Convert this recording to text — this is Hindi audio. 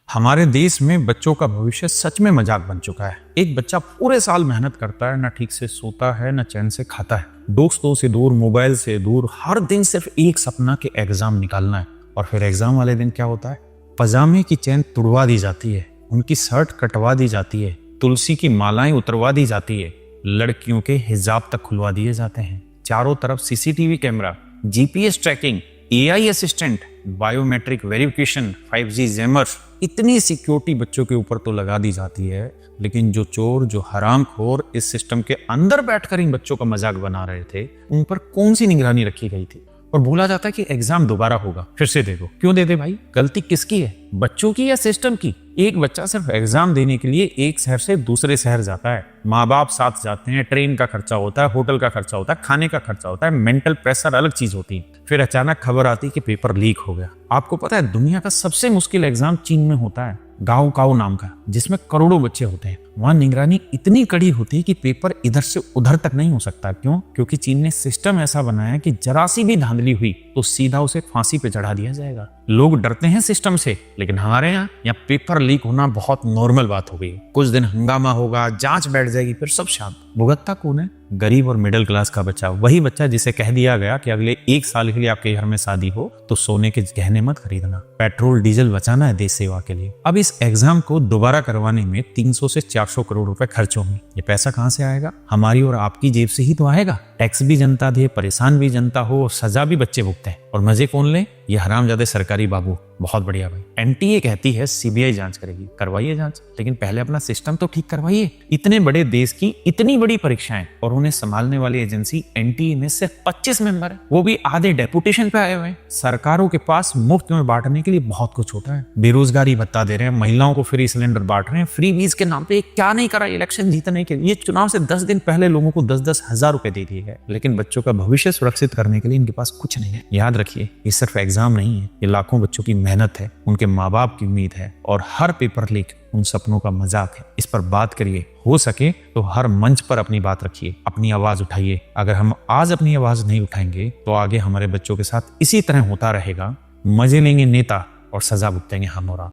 हमारे देश में बच्चों का भविष्य सच में मजाक बन चुका है। एक बच्चा पूरे साल मेहनत करता है, ना ठीक से सोता है, ना चैन से खाता है, दोस्तों से दूर, मोबाइल से दूर, हर दिन सिर्फ एक सपना के एग्जाम निकालना है। और फिर एग्जाम वाले दिन क्या होता है? पजामे की चैन तुड़वा दी जाती है, उनकी शर्ट कटवा दी जाती है, तुलसी की मालाएं उतरवा दी जाती है, लड़कियों के हिजाब तक खुलवा दिए जाते हैं। चारों तरफ CCTV camera, GPS tracking, AI assistant, biometric verification, 5G jammer, इतनी सिक्योरिटी बच्चों के ऊपर तो लगा दी जाती है, लेकिन जो चोर, जो हरामखोर इस सिस्टम के अंदर बैठकर इन बच्चों का मजाक बना रहे थे, उन पर कौन सी निगरानी रखी गई थी? और बोला जाता है कि एग्जाम दोबारा होगा, फिर से देखो। क्यों दे दे भाई? गलती किसकी है? बच्चों की या सिस्टम की? एक बच्चा सिर्फ एग्जाम देने के लिए एक शहर से दूसरे शहर जाता है, माँ बाप साथ जाते हैं, ट्रेन का खर्चा होता है, होटल का खर्चा होता है, खाने का खर्चा होता है, मेंटल प्रेशर अलग चीज होती है। फिर अचानक खबर आती है कि पेपर लीक हो गया। आपको पता है दुनिया का सबसे मुश्किल एग्जाम चीन में होता है, गाओ काओ नाम का, जिसमें करोड़ों बच्चे होते हैं। वहां निगरानी इतनी कड़ी होती है कि पेपर इधर से उधर तक नहीं हो सकता। क्यों? क्योंकि चीन ने सिस्टम ऐसा बनाया कि जरा सी भी धांधली हुई तो सीधा उसे फांसी पे चढ़ा दिया जाएगा। लोग डरते हैं सिस्टम से, लेकिन हमारे यहाँ पेपर लीक होना बहुत नॉर्मल बात हो गई। कुछ दिन हंगामा होगा, जांच बैठ जाएगी, फिर सब शांत। भुगतता कौन है? गरीब और मिडिल क्लास का बच्चा। वही बच्चा जिसे कह दिया गया कि अगले 1 साल के लिए आपके घर में शादी हो तो सोने के गहने मत खरीदना, पेट्रोल डीजल बचाना है देश सेवा के लिए। अब इस एग्जाम को दोबारा करवाने में 300 से 400 करोड़ रुपए खर्च होंगे। ये पैसा कहां से आएगा? हमारी और आपकी जेब से ही तो आएगा। टैक्स भी जनता दे, परेशान भी जनता हो, सजा भी बच्चे भुगते हैं। और मजे कौन ले? ये हरामजादे सरकारी बाबू। बहुत बढ़िया भाई। एनटीए कहती है सीबीआई जांच करेगी, करवाइए जांच, लेकिन पहले अपना सिस्टम तो ठीक करवाइए। इतने बड़े देश की इतनी बड़ी परीक्षाएं और उन्हें संभालने वाली एजेंसी एनटीए में सिर्फ 25 मेंबर है, वो भी आधे डेपुटेशन पे आए हुए हैं। सरकारों के पास मुफ्त में बांटने के लिए बहुत कुछ होता है। बेरोजगारी भत्ता दे रहे हैं, महिलाओं को फ्री सिलेंडर बांट रहे हैं, फ्री बीज के नाम पे क्या नहीं करा इलेक्शन जीतने के लिए। चुनाव से 10 दिन पहले लोगों को 10-10 हजार रुपए दे दिए गए, लेकिन बच्चों का भविष्य सुरक्षित करने के लिए इनके पास कुछ नहीं है। याद रखिए, ये सिर्फ एग्जाम नहीं है, ये लाखों बच्चों की मेहनत है, उनके माँ बाप की उम्मीद है, और हर पेपर लीक उन सपनों का मजाक है। इस पर बात करिए, हो सके तो हर मंच पर अपनी बात रखिए, अपनी आवाज उठाइए। अगर हम आज अपनी आवाज नहीं उठाएंगे तो आगे हमारे बच्चों के साथ इसी तरह होता रहेगा। मजे लेंगे नेता और सजा भुगतेंगे हम और आप।